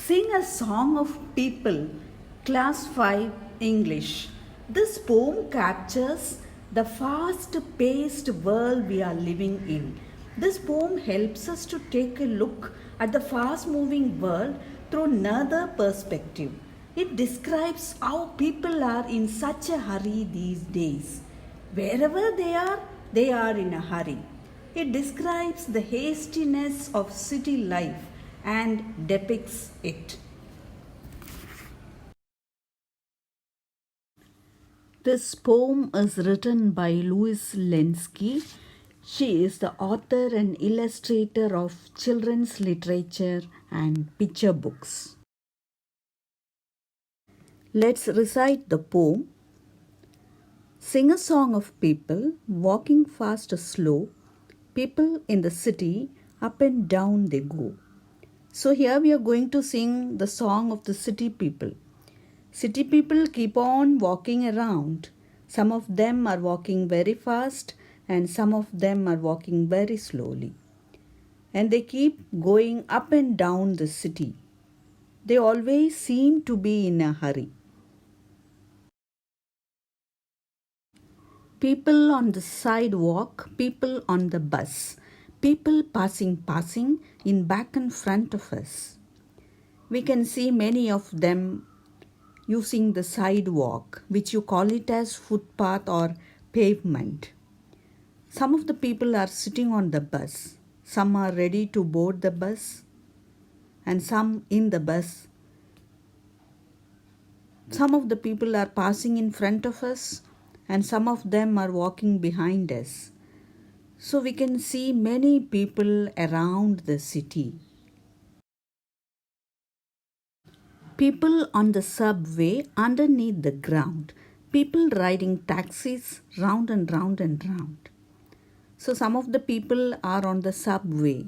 Sing a Song of People, Class 5 English. This poem captures the fast paced world we are living in. This poem helps us to take a look at the fast moving world through another perspective. It describes how people are in such a hurry these days. Wherever they are in a hurry. It describes the hastiness of city life and depicts it. This poem is written by Louise Lenski. She is the author and illustrator of children's literature and picture books. Let's recite the poem. Sing a song of people walking fast or slow. People in the city, up and down they go. So here we are going to sing the song of the city people. City people keep on walking around. Some of them are walking very fast and some of them are walking very slowly. And they keep going up and down the city. They always seem to be in a hurry. People on the sidewalk, people on the bus, people passing in back and front of us. We can see many of them using the sidewalk, which you call it as footpath or pavement. Some of the people are sitting on the bus. Some are ready to board the bus and some in the bus. Some of the people are passing in front of us and some of them are walking behind us. So we can see many people around the city. People on the subway underneath the ground. People riding taxis round and round and round. So some of the people are on the subway.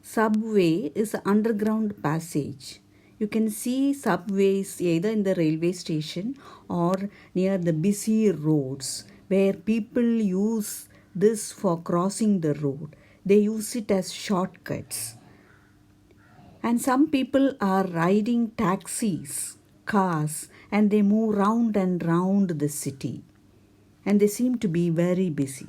Subway is an underground passage. You can see subways either in the railway station or near the busy roads where people use this for crossing the road. They use it as shortcuts. And some people are riding taxis, cars, and they move round and round the city. And they seem to be very busy.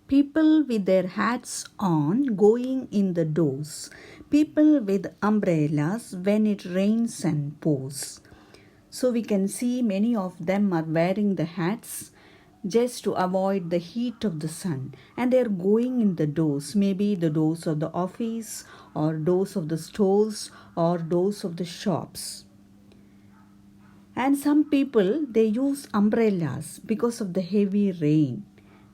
People with their hats on going in the doors. People with umbrellas when it rains and pours. So we can see many of them are wearing the hats just to avoid the heat of the sun, and they are going in the doors, maybe the doors of the office or doors of the stores or doors of the shops. And some people, they use umbrellas because of the heavy rain.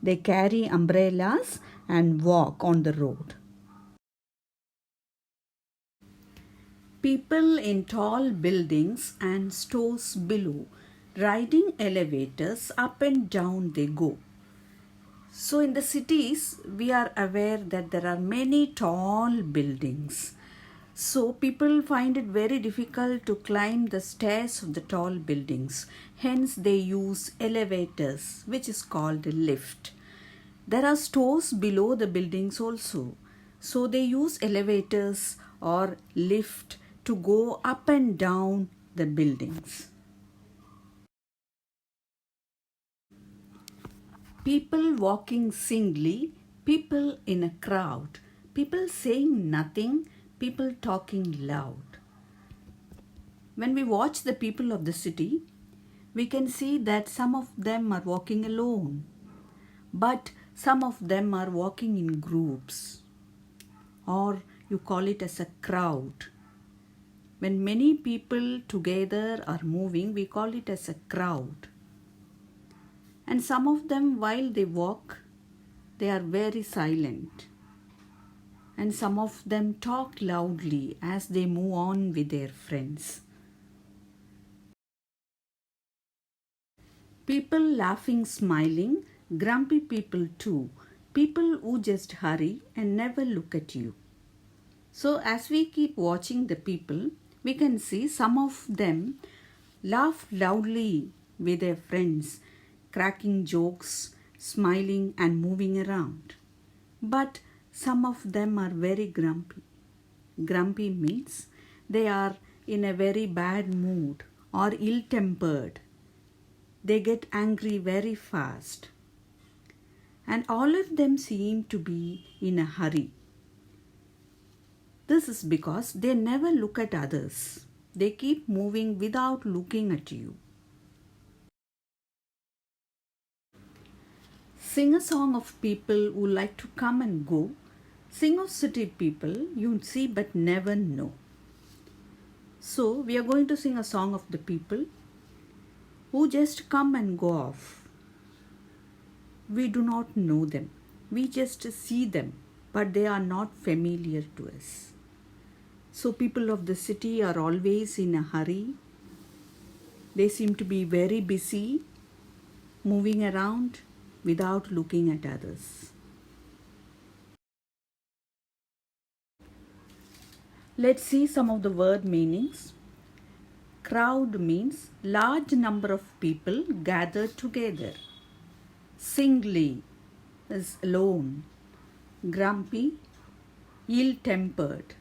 They carry umbrellas and walk on the road. People in tall buildings and stores below, riding elevators up and down they go. So in the cities, we are aware that there are many tall buildings. So people find it very difficult to climb the stairs of the tall buildings. Hence they use elevators, which is called a lift. There are stores below the buildings also. So they use elevators or lift to go up and down the buildings. People walking singly, people in a crowd, people saying nothing, people talking loud. When we watch the people of the city, we can see that some of them are walking alone, but some of them are walking in groups, or you call it as a crowd. When many people together are moving, we call it as a crowd. And some of them, while they walk, they are very silent. And some of them talk loudly as they move on with their friends. People laughing, smiling, grumpy people too. People who just hurry and never look at you. So as we keep watching the people, we can see some of them laugh loudly with their friends, cracking jokes, smiling and moving around. But some of them are very grumpy. Grumpy means they are in a very bad mood or ill tempered. They get angry very fast. And all of them seem to be in a hurry. This is because they never look at others. They keep moving without looking at you. Sing a song of people who like to come and go. Sing of city people you see but never know. So we are going to sing a song of the people who just come and go off. We do not know them. We just see them, but they are not familiar to us. So people of the city are always in a hurry. They seem to be very busy, moving around without looking at others. Let's see some of the word meanings. Crowd means large number of people gathered together. Singly is alone. Grumpy, ill-tempered.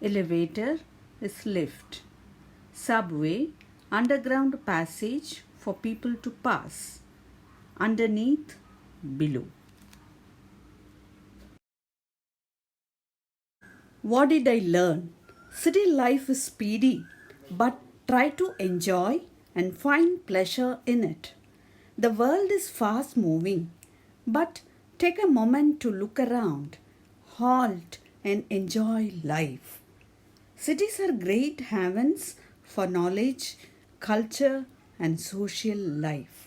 Elevator is lift. Subway, underground passage for people to pass. Underneath, below. What did I learn? City life is speedy, but try to enjoy and find pleasure in it. The world is fast moving, but take a moment to look around, halt and enjoy life. Cities are great havens for knowledge, culture and social life.